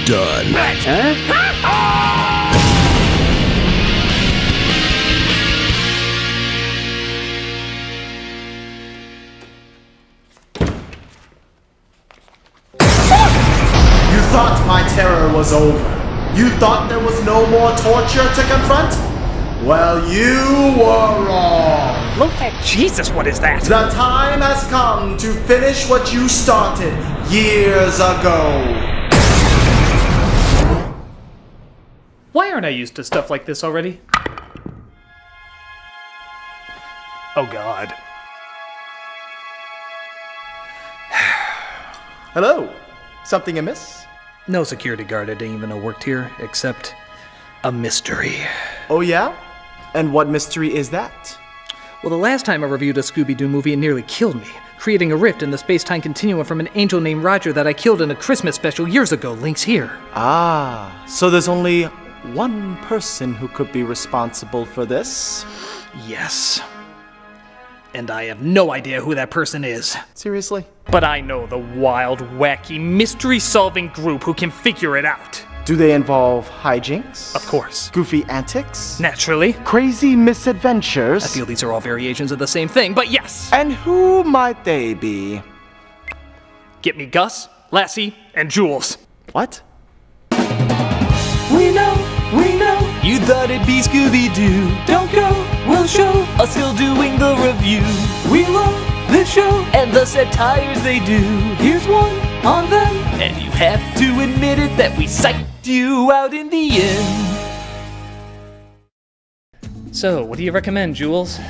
done. You thought my terror was over. You thought there was no more torture to confront? Well, you were wrong. Look at Jesus, what is that? The time has come to finish what you started years ago. Why aren't I used to stuff like this already? Oh God. Hello. Something amiss? No security guard I didn't even know worked here, except a mystery. Oh yeah? And what mystery is that? Well, the last time I reviewed a Scooby-Doo movie, it nearly killed me, creating a rift in the space-time continuum from an angel named Roger that I killed in a Christmas special years ago. Links here. Ah, so there's only one person who could be responsible for this? Yes. And I have no idea who that person is. Seriously? But I know the wild, wacky, mystery-solving group who can figure it out. Do they involve hijinks? Of course. Goofy antics? Naturally. Crazy misadventures? I feel these are all variations of the same thing, but yes! And who might they be? Get me Gus, Lassie, and Jules. What? We know, you thought it'd be Scooby-Doo. Don't go, we'll show us still doing the review. We love this show and the satires they do. Here's one on them, and you have to admit it that we psyched you out in the end. So, what do you recommend, Jules?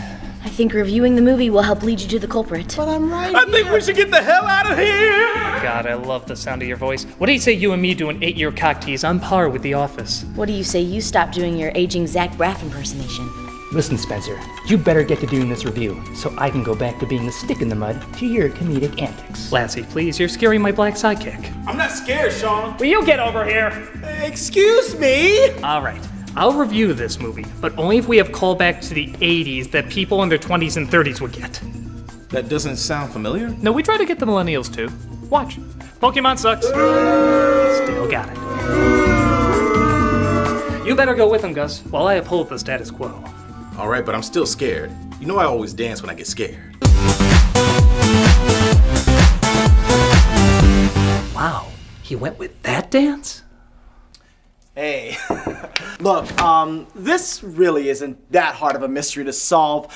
I think reviewing the movie will help lead you to the culprit. But I'm right I think we should get the hell out of here! God, I love the sound of your voice. What do you say you and me do an 8-year cock tease on par with The Office? What do you say you stop doing your aging Zach Braff impersonation? Listen, Spencer, you better get to doing this review, so I can go back to being the stick in the mud to your comedic antics. Lassie, please, you're scaring my black sidekick. I'm not scared, Sean. Will you get over here? Excuse me? Alright, I'll review this movie, but only if we have callbacks to the 80s that people in their 20s and 30s would get. That doesn't sound familiar. No, we try to get the millennials too. Watch. Pokemon sucks. Still got it. You better go with them, Gus, while I uphold the status quo. All right, but I'm still scared. You know I always dance when I get scared. Wow, he went with that dance? Hey, look, this really isn't that hard of a mystery to solve.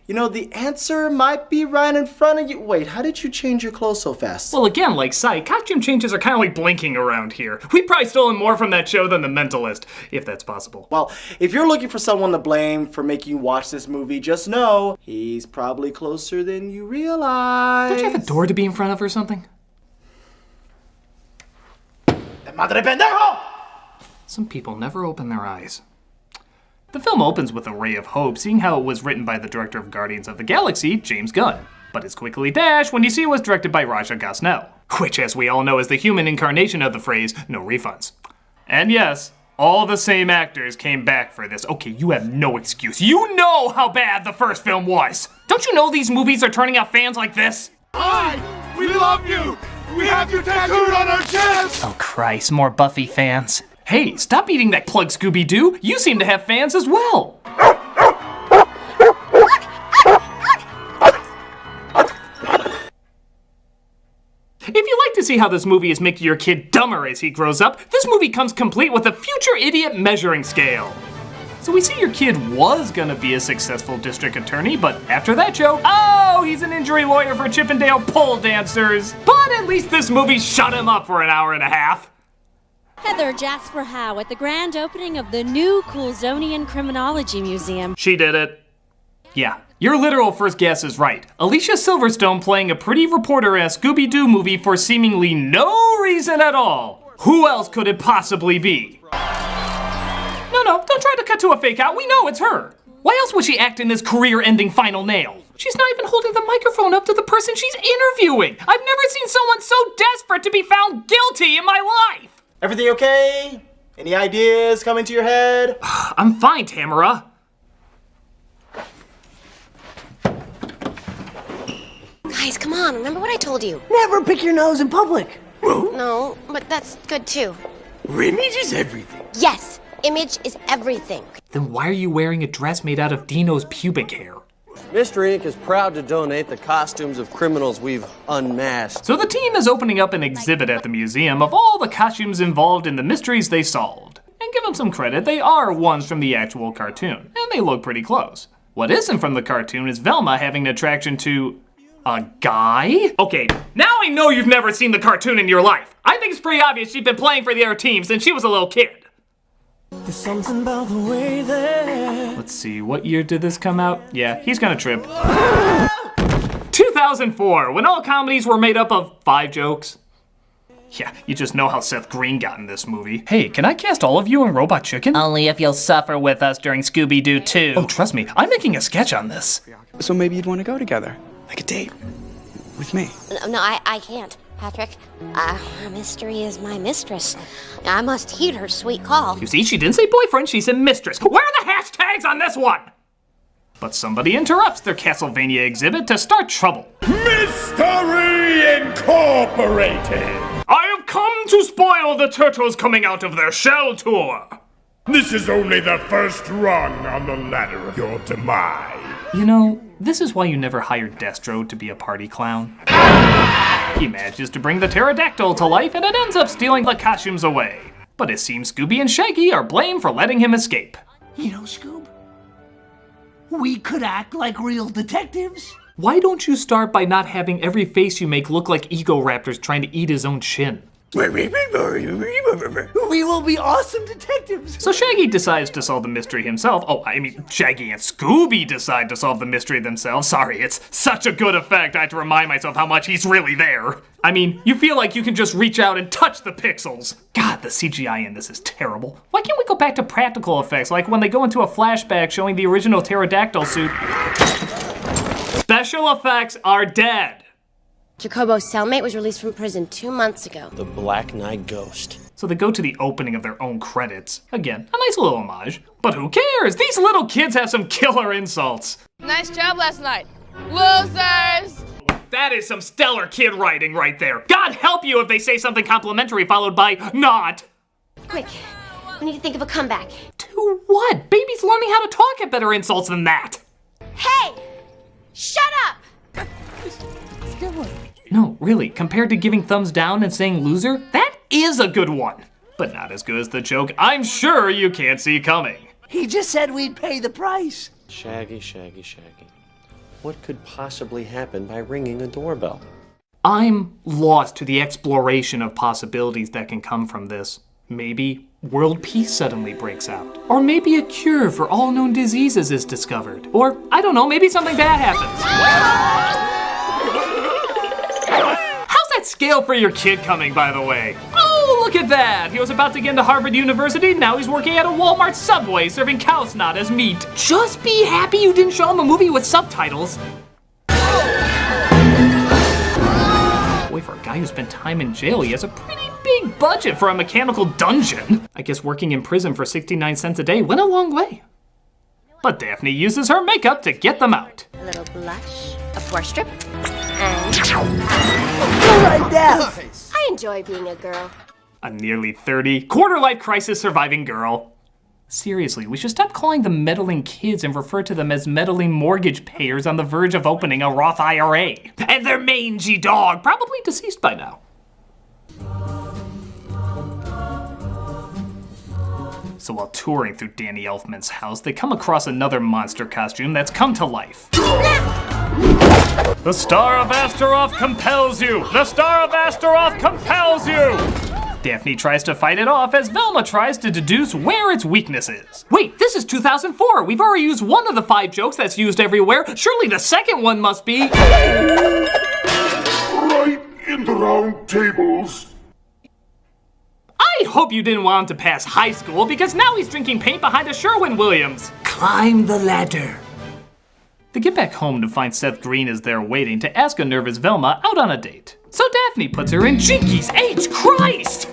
You know, the answer might be right in front of you. Wait, how did you change your clothes so fast? Well, again, like Sai, costume changes are kind of like blinking around here. We've probably stolen more from that show than The Mentalist, if that's possible. Well, if you're looking for someone to blame for making you watch this movie, just know he's probably closer than you realize. Don't you have a door to be in front of or something? Madre pendejo! Some people never open their eyes. The film opens with a ray of hope, seeing how it was written by the director of Guardians of the Galaxy, James Gunn, but is quickly dashed when you see it was directed by Raja Gosnell, which, as we all know, is the human incarnation of the phrase, no refunds. And yes, all the same actors came back for this. Okay, you have no excuse. You know how bad the first film was! Don't you know these movies are turning out fans like this? We love you! We have you tattooed on our chest! Oh Christ, more Buffy fans. Hey, stop eating that plug, Scooby-Doo! You seem to have fans as well! If you like to see how this movie is making your kid dumber as he grows up, this movie comes complete with a future idiot measuring scale. So we see your kid was gonna be a successful district attorney, but after that show, oh, he's an injury lawyer for Chippendale pole dancers. But at least this movie shut him up for an hour and a half. Heather Jasper Howe at the grand opening of the new Coulsonian Criminology Museum. She did it. Yeah, your literal first guess is right. Alicia Silverstone playing a pretty reporter in a Scooby-Doo movie for seemingly no reason at all. Who else could it possibly be? No, don't try to cut to a fake out. We know it's her. Why else would she act in this career-ending final nail? She's not even holding the microphone up to the person she's interviewing. I've never seen someone so desperate to be found guilty in my life. Everything okay? Any ideas coming to your head? I'm fine, Tamara. Guys, come on, remember what I told you? Never pick your nose in public. No, but that's good too. Image is everything. Yes, image is everything. Then why are you wearing a dress made out of Dino's pubic hair? Mystery Inc. is proud to donate the costumes of criminals we've unmasked. So the team is opening up an exhibit at the museum of all the costumes involved in the mysteries they solved. And give them some credit, they are ones from the actual cartoon, and they look pretty close. What isn't from the cartoon is Velma having an attraction to a guy? Okay, now I know you've never seen the cartoon in your life. I think it's pretty obvious she's been playing for the other team since she was a little kid. There's something about the way that... Let's see, what year did this come out? Yeah, he's gonna trip. 2004, when all comedies were made up of 5 jokes. Yeah, you just know how Seth Green got in this movie. Hey, can I cast all of you in Robot Chicken? Only if you'll suffer with us during Scooby-Doo 2. Oh, trust me, I'm making a sketch on this. So maybe you'd want to go together. Like a date. With me. No, I can't, Patrick. Mystery is my mistress. I must heed her sweet call. You see, she didn't say boyfriend, she said mistress. Where are the hashtags on this one? But somebody interrupts their Castlevania exhibit to start trouble. Mystery Incorporated! I have come to spoil the turtles coming out of their shell tour. This is only the first rung on the ladder of your demise. You know, this is why you never hired Destro to be a party clown. He manages to bring the pterodactyl to life and it ends up stealing the costumes away. But it seems Scooby and Shaggy are blamed for letting him escape. You know, Scoob, we could act like real detectives. Why don't you start by not having every face you make look like Ego-Raptor's trying to eat his own chin? We will be awesome detectives. So Shaggy decides to solve the mystery himself. Oh, I mean, Shaggy and Scooby decide to solve the mystery themselves. Sorry, it's such a good effect, I have to remind myself how much he's really there. I mean, you feel like you can just reach out and touch the pixels. God, the CGI in this is terrible. Why can't we go back to practical effects, like when they go into a flashback showing the original pterodactyl suit? Special effects are dead. Jacobo's cellmate was released from prison 2 months ago. The Black Knight Ghost. So they go to the opening of their own credits. Again, a nice little homage. But who cares? These little kids have some killer insults. Nice job last night. Losers! That is some stellar kid writing right there. God help you if they say something complimentary followed by not. Quick, we need to think of a comeback. To what? Baby's learning how to talk at better insults than that. Hey! Shut up! No, really, compared to giving thumbs down and saying loser, that is a good one. But not as good as the joke I'm sure you can't see coming. He just said we'd pay the price. Shaggy, Shaggy, Shaggy. What could possibly happen by ringing a doorbell? I'm lost to the exploration of possibilities that can come from this. Maybe world peace suddenly breaks out. Or maybe a cure for all known diseases is discovered. Or, I don't know, maybe something bad happens. How's that scale for your kid coming, by the way? Oh, look at that! He was about to get into Harvard University, now he's working at a Walmart Subway serving cow snot as meat. Just be happy you didn't show him a movie with subtitles. Boy, for a guy who spent time in jail, he has a pretty big budget for a mechanical dungeon. I guess working in prison for 69 cents a day went a long way. But Daphne uses her makeup to get them out. A little blush, a pore strip, and... Right now. I enjoy being a girl. A nearly 30, quarter-life crisis surviving girl. Seriously, we should stop calling them meddling kids and refer to them as meddling mortgage payers on the verge of opening a Roth IRA. And their mangy dog, probably deceased by now. So while touring through Danny Elfman's house, they come across another monster costume that's come to life. The Star of Astaroth compels you! The Star of Astaroth compels you! Daphne tries to fight it off as Velma tries to deduce where its weakness is. Wait, this is 2004! We've already used one of the 5 jokes that's used everywhere. Surely the second one must be... Right in the round tables. I hope you didn't want him to pass high school because now he's drinking paint behind a Sherwin-Williams. Climb the ladder. They get back home to find Seth Green is there waiting to ask a nervous Velma out on a date. So Daphne puts her in Jinkies H. Christ!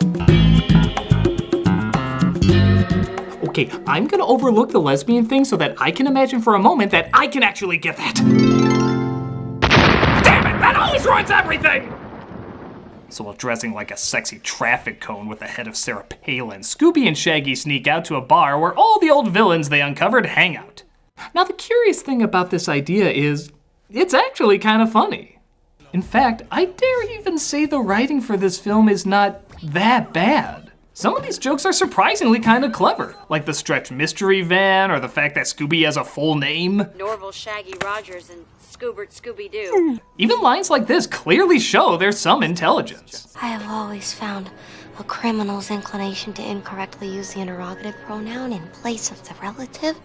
Okay, I'm gonna overlook the lesbian thing so that I can imagine for a moment that I can actually get that. Damn it, that always ruins everything! So while dressing like a sexy traffic cone with the head of Sarah Palin, Scooby and Shaggy sneak out to a bar where all the old villains they uncovered hang out. Now the curious thing about this idea is, it's actually kind of funny. In fact, I dare even say the writing for this film is not that bad. Some of these jokes are surprisingly kind of clever, like the stretch mystery van or the fact that Scooby has a full name. Norval, Shaggy, Rogers, and Scoobert, Scooby-Doo. Even lines like this clearly show there's some intelligence. I have always found a criminal's inclination to incorrectly use the interrogative pronoun in place of the relative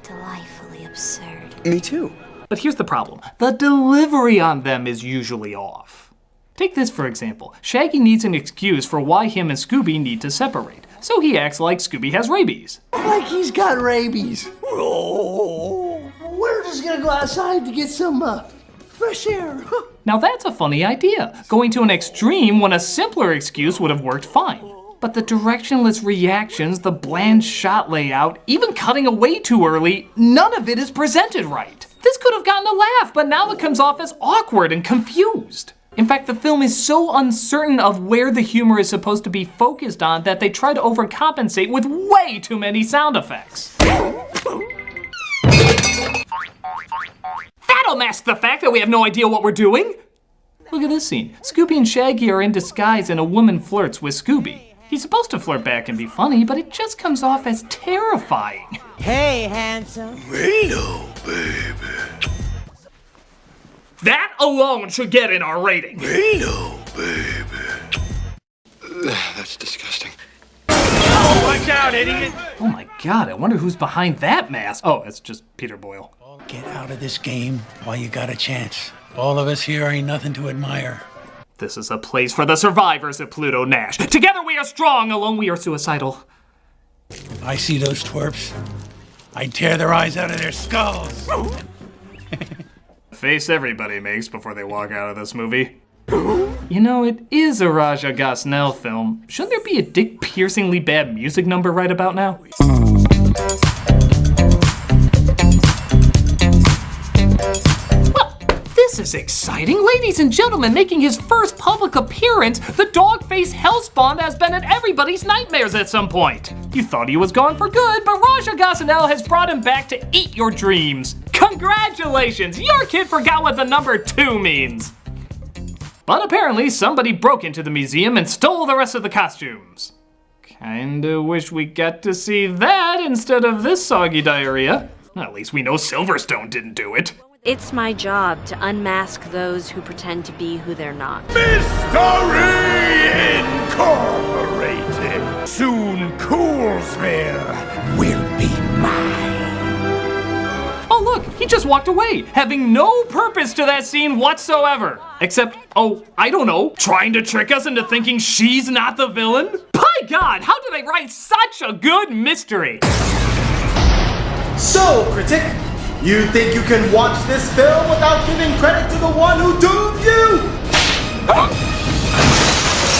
delightfully absurd. Me too. But here's the problem. The delivery on them is usually off. Take this for example. Shaggy needs an excuse for why him and Scooby need to separate. So he acts like Scooby has rabies. Like he's got rabies. Oh, we're just gonna go outside to get some fresh air. Now that's a funny idea, going to an extreme when a simpler excuse would have worked fine. But the directionless reactions, the bland shot layout, even cutting away too early, none of it is presented right. This could have gotten a laugh, but now it comes off as awkward and confused. In fact, the film is so uncertain of where the humor is supposed to be focused on that they try to overcompensate with way too many sound effects. That'll mask the fact that we have no idea what we're doing. Look at this scene. Scooby and Shaggy are in disguise and a woman flirts with Scooby. He's supposed to flirt back and be funny, but it just comes off as terrifying. Hey, handsome. Hello, baby. That alone should get in our rating. Hello, baby. That's disgusting. Oh, watch out, idiot! Oh my god, I wonder who's behind that mask. Oh, it's just Peter Boyle. Get out of this game while you got a chance. All of us here ain't nothing to admire. This is a place for the survivors of Pluto Nash. Together we are strong, alone we are suicidal. If I see those twerps, I'd tear their eyes out of their skulls. Face everybody makes before they walk out of this movie. You know, it is a Raja Gosnell film. Shouldn't there be a dick-piercingly bad music number right about now? Well, this is exciting. Ladies and gentlemen, making his first public appearance, the dog-faced hellspawn has been in everybody's nightmares at some point. You thought he was gone for good, but Raja Gosnell has brought him back to eat your dreams. Congratulations! Your kid forgot what the number 2 means. But apparently somebody broke into the museum and stole the rest of the costumes. Kinda wish we got to see that instead of this soggy diarrhea. At least we know Silverstone didn't do it. It's my job to unmask those who pretend to be who they're not. Mystery Incorporated. Soon Coolsville will be mine. Oh look, he just walked away, having no purpose to that scene whatsoever. Except, oh, I don't know, trying to trick us into thinking she's not the villain? By God, how do they write such a good mystery? So, Critic, you think you can watch this film without giving credit to the one who doomed you?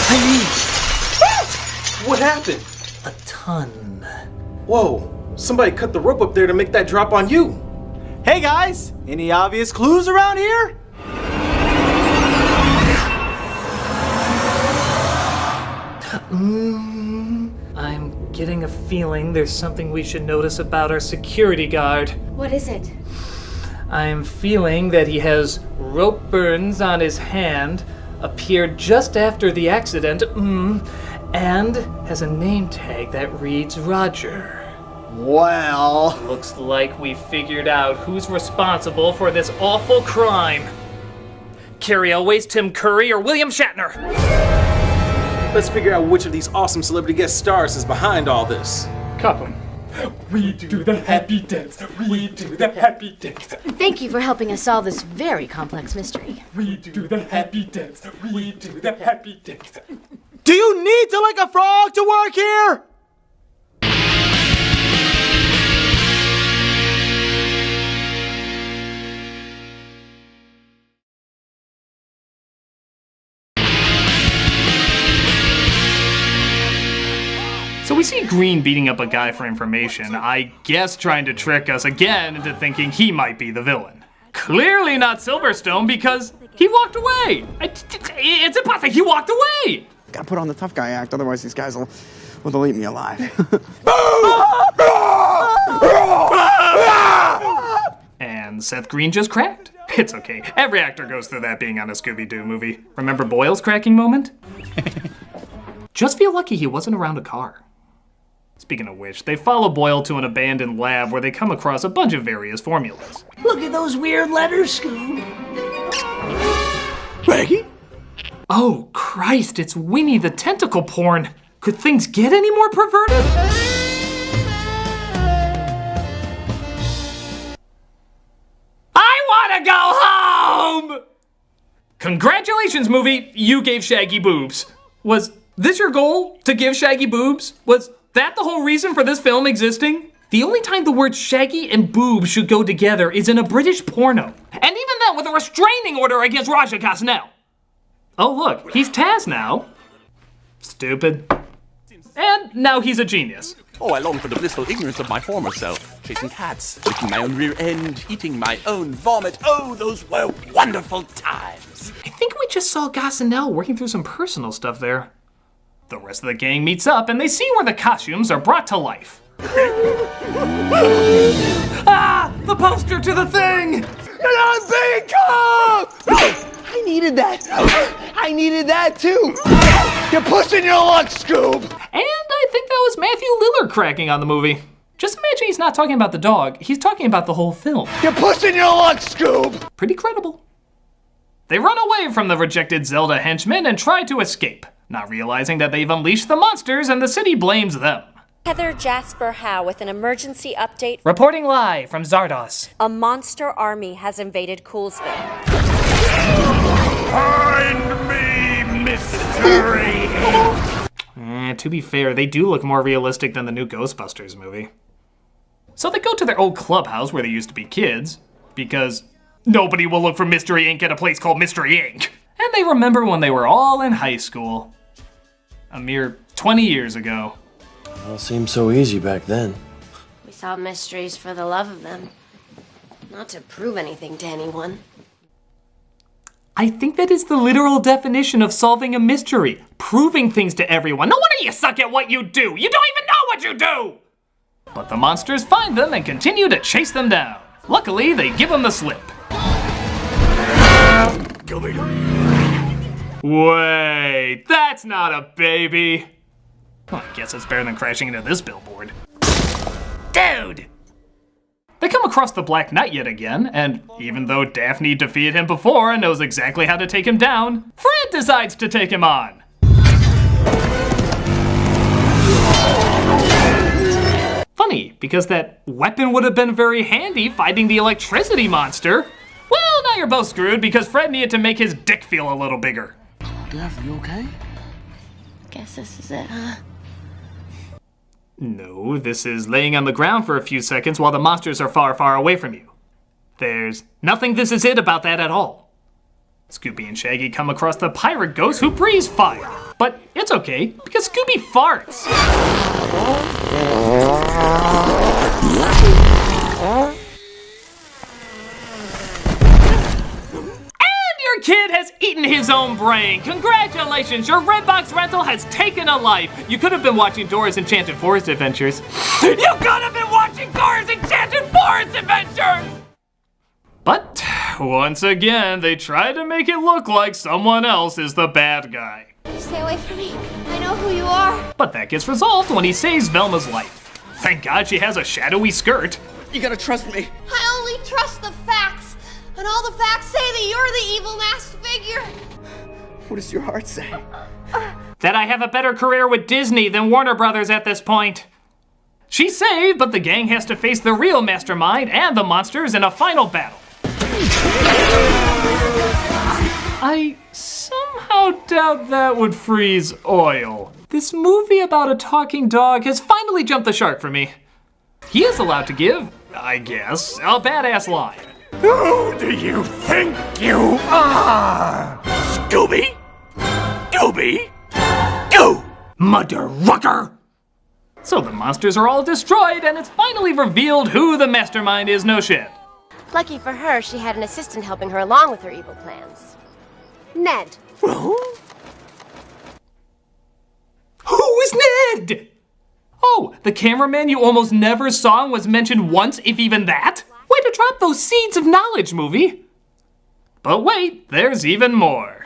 I mean, what happened? A ton. Whoa, somebody cut the rope up there to make that drop on you. Hey guys, any obvious clues around here? I'm getting a feeling there's something we should notice about our security guard. What is it? I'm feeling that he has rope burns on his hand, appeared just after the accident, and has a name tag that reads Roger. Well, looks like we figured out who's responsible for this awful crime. Carrie Elway's Tim Curry or William Shatner? Let's figure out which of these awesome celebrity guest stars is behind all this. Cup him. We do the happy dance. We do the happy dance. Thank you for helping us solve this very complex mystery. We do the happy dance. We do the happy dance. Do you need to like a frog to work here? So we see Green beating up a guy for information, I guess trying to trick us again into thinking he might be the villain. Clearly not Silverstone because He walked away! It's impossible, he walked away! Gotta put on the tough guy act, otherwise these guys will eat me alive. And Seth Green just cracked. It's okay, every actor goes through that being on a Scooby-Doo movie. Remember Boyle's cracking moment? Just feel lucky he wasn't around a car. Speaking of which, they follow Boyle to an abandoned lab where they come across a bunch of various formulas. Look at those weird letters, Scoob. Raggy? Oh, Christ, it's Winnie the Tentacle porn. Could things get any more perverted? I wanna go home! Congratulations, movie, you gave Shaggy boobs. Was this your goal, to give Shaggy boobs? Was that the whole reason for this film existing? The only time the words Shaggy and boobs should go together is in a British porno. And even then with a restraining order against Raja Gosnell. Oh look, he's Taz now. Stupid. And now he's a genius. Oh, I long for the blissful ignorance of my former self. Chasing cats, licking my own rear end, eating my own vomit. Oh, those were wonderful times. I think we just saw Gosnell working through some personal stuff there. The rest of the gang meets up and they see where the costumes are brought to life. Ah! The poster to the thing! You're not being caught! I needed that. I needed that too. You're pushing your luck, Scoob. And I think that was Matthew Lillard cracking on the movie. Just imagine he's not talking about the dog, he's talking about the whole film. You're pushing your luck, Scoob. Pretty credible. They run away from the rejected Zelda henchmen and try to escape, not realizing that they've unleashed the monsters and the city blames them. Heather Jasper Howe with an emergency update. Reporting live from Zardos. A monster army has invaded Coolsville. Find me, mystery! To be fair, they do look more realistic than the new Ghostbusters movie. So they go to their old clubhouse where they used to be kids, because nobody will look for Mystery Inc. at a place called Mystery Inc. And they remember when they were all in high school. A mere 20 years ago. It all seemed so easy back then. We solve mysteries for the love of them, not to prove anything to anyone. I think that is the literal definition of solving a mystery. Proving things to everyone. No wonder you suck at what you do. You don't even know what you do! But the monsters find them and continue to chase them down. Luckily, they give them the slip. Wait, that's not a baby. Well, I guess it's better than crashing into this billboard. Dude! They come across the Black Knight yet again, and even though Daphne defeated him before and knows exactly how to take him down, Fred decides to take him on. Funny, because that weapon would have been very handy fighting the electricity monster. Well, now you're both screwed because Fred needed to make his dick feel a little bigger. Daphne, you okay? Guess this is it, huh? No, this is laying on the ground for a few seconds while the monsters are far, far away from you. There's nothing this is it about that at all. Scooby and Shaggy come across the pirate ghost who breathes fire. But it's okay, because Scooby farts. Your kid has eaten his own brain. Congratulations, your Redbox rental has taken a life. You could have been watching Dora's Enchanted Forest Adventures. You could have been watching Dora's Enchanted Forest Adventures! But, once again, they try to make it look like someone else is the bad guy. Stay away from me. I know who you are. But that gets resolved when he saves Velma's life. Thank God she has a shadowy skirt. You gotta trust me. I only trust the facts. And all the facts say that you're the evil masked figure. What does your heart say? That I have a better career with Disney than Warner Brothers at this point. She's saved, but the gang has to face the real mastermind and the monsters in a final battle. I somehow doubt that would freeze oil. This movie about a talking dog has finally jumped the shark for me. He is allowed to give, I guess, a badass line. Who do you think you are? Scooby? Dooby? Goo! Mother rucker! So the monsters are all destroyed and it's finally revealed who the mastermind is, no shit. Lucky for her, she had an assistant helping her along with her evil plans. Ned. Who is Ned? Oh, the cameraman you almost never saw and was mentioned once, if even that? Way to drop those seeds of knowledge, movie. But wait, there's even more.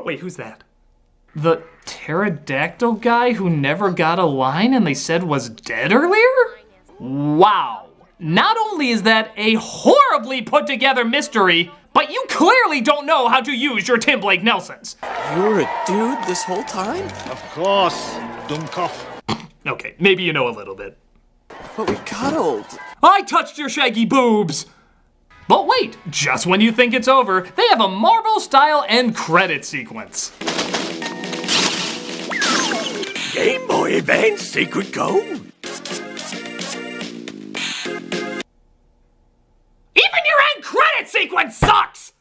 Wait, who's that? The pterodactyl guy who never got a line and they said was dead earlier? Wow. Not only is that a horribly put together mystery, but you clearly don't know how to use your Tim Blake Nelsons. You were a dude this whole time? Of course, Dummkopf. Okay, maybe you know a little bit. But we cuddled. I touched your shaggy boobs! But wait, just when you think it's over, they have a Marvel-style end credit sequence. Game Boy Advance Secret Code. Even your end credit sequence sucks!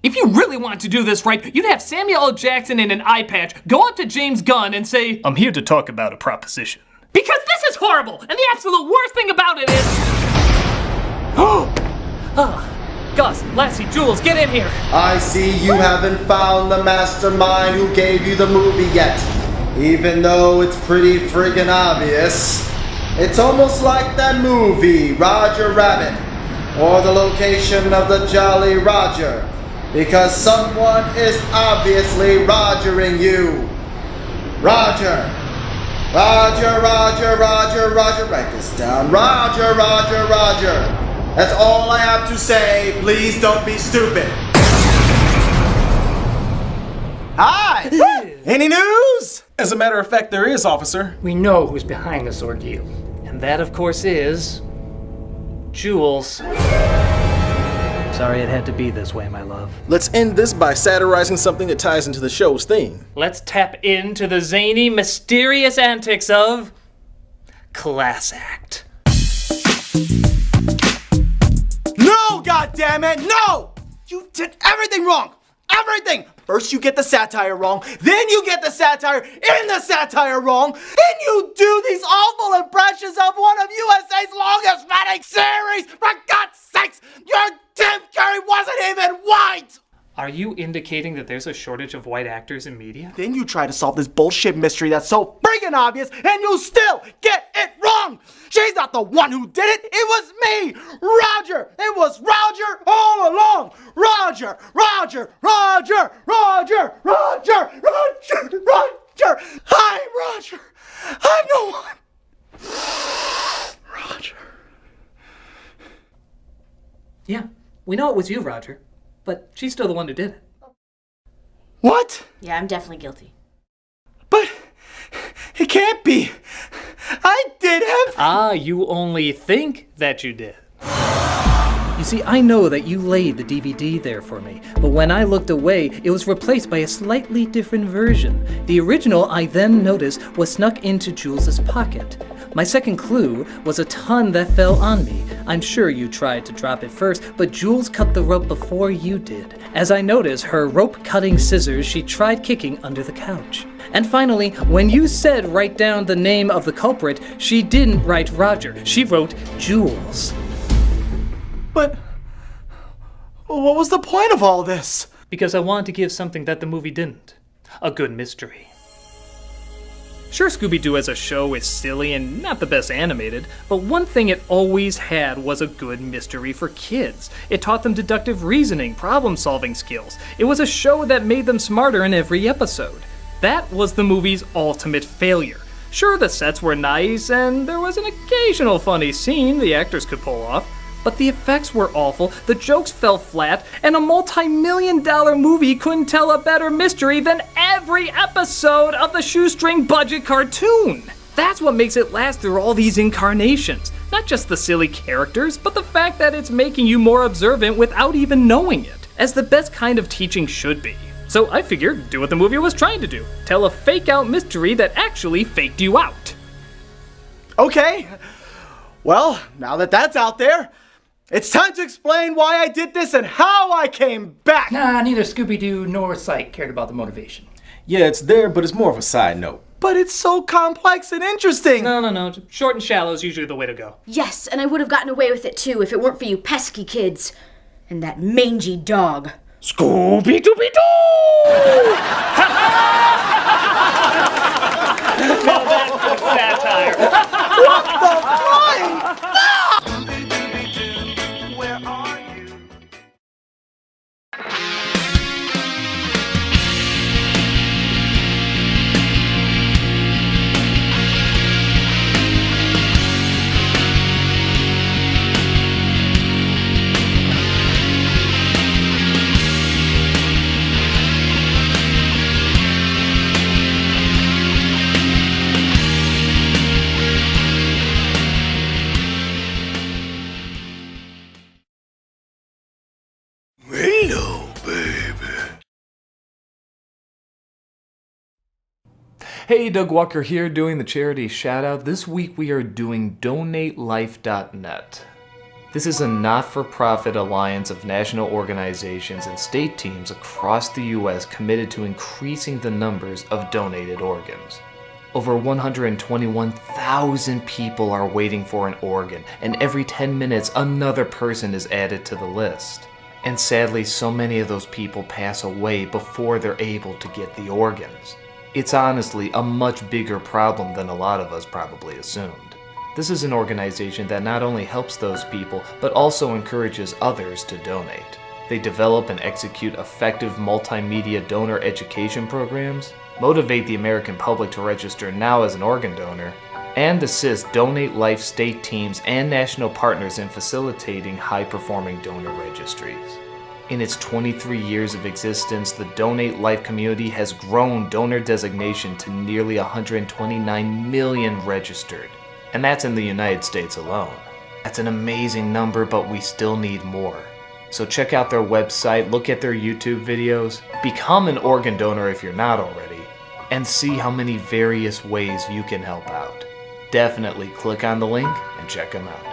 If you really wanted to do this right, you'd have Samuel L. Jackson in an eye patch go up to James Gunn and say, "I'm here to talk about a proposition." Because this is horrible, and the absolute worst thing about it is... Gus, Lassie, Jules, get in here! I see you haven't found the mastermind who gave you the movie yet. Even though it's pretty friggin' obvious. It's almost like that movie, Roger Rabbit, or the location of the Jolly Roger, because someone is obviously Rogering you. Roger. Roger, Roger, Roger, Roger. Write this down. Roger, Roger, Roger. That's all I have to say. Please don't be stupid. Hi! Any news? As a matter of fact, there is, officer. We know who's behind this ordeal. And that, of course, is... Jules. Sorry it had to be this way, my love. Let's end this by satirizing something that ties into the show's theme. Let's tap into the zany, mysterious antics of... Class Act. No, goddammit, no! You did everything wrong! Everything! First you get the satire wrong, then you get the satire in the satire wrong, then you do these awful impressions of one of USA's longest running series! For God's sakes, your Tim Curry wasn't even white! Are you indicating that there's a shortage of white actors in media? Then you try to solve this bullshit mystery that's so friggin' obvious, and you still get it wrong! She's not the one who did it, it was me! Roger! It was Roger all along! Roger! Roger! Roger! Roger! Roger! Roger! Roger! Hi, Roger! I'm the one! Roger. Yeah, we know it was you, Roger. But she's still the one who did it. What? Yeah, I'm definitely guilty. But it can't be. I did have... Ah, you only think that you did. You see, I know that you laid the DVD there for me, but when I looked away, it was replaced by a slightly different version. The original, I then noticed, was snuck into Jules's pocket. My second clue was a ton that fell on me. I'm sure you tried to drop it first, but Jules cut the rope before you did. As I noticed her rope-cutting scissors, she tried kicking under the couch. And finally, when you said write down the name of the culprit, she didn't write Roger. She wrote Jules. But what was the point of all this? Because I wanted to give something that the movie didn't. A good mystery. Sure, Scooby-Doo as a show is silly and not the best animated, but one thing it always had was a good mystery for kids. It taught them deductive reasoning, problem-solving skills. It was a show that made them smarter in every episode. That was the movie's ultimate failure. Sure, the sets were nice, and there was an occasional funny scene the actors could pull off, but the effects were awful, the jokes fell flat, and a multi-million-dollar movie couldn't tell a better mystery than every episode of the shoestring budget cartoon. That's what makes it last through all these incarnations. Not just the silly characters, but the fact that it's making you more observant without even knowing it, as the best kind of teaching should be. So I figured, do what the movie was trying to do. Tell a fake-out mystery that actually faked you out. Okay. Well, now that that's out there, it's time to explain why I did this and how I came back! Nah, neither Scooby-Doo nor Psych cared about the motivation. Yeah, it's there, but it's more of a side note. But it's so complex and interesting! No. Short and shallow is usually the way to go. Yes, and I would have gotten away with it too if it weren't for you pesky kids. and that mangy dog. Scooby-Dooby-Doo! Now that's some satire. What the fuck? Hello, baby. Hey, Doug Walker here doing the charity shout out. This week we are doing donatelife.net. This is a not-for-profit alliance of national organizations and state teams across the US committed to increasing the numbers of donated organs. Over 121,000 people are waiting for an organ, and every 10 minutes another person is added to the list. And sadly, so many of those people pass away before they're able to get the organs. It's honestly a much bigger problem than a lot of us probably assumed. This is an organization that not only helps those people, but also encourages others to donate. They develop and execute effective multimedia donor education programs, motivate the American public to register now as an organ donor, and assist Donate Life state teams and national partners in facilitating high-performing donor registries. In its 23 years of existence, the Donate Life community has grown donor designation to nearly 129 million registered, and that's in the United States alone. That's an amazing number, but we still need more. So check out their website, look at their YouTube videos, become an organ donor if you're not already, and see how many various ways you can help out. Definitely click on the link and check them out.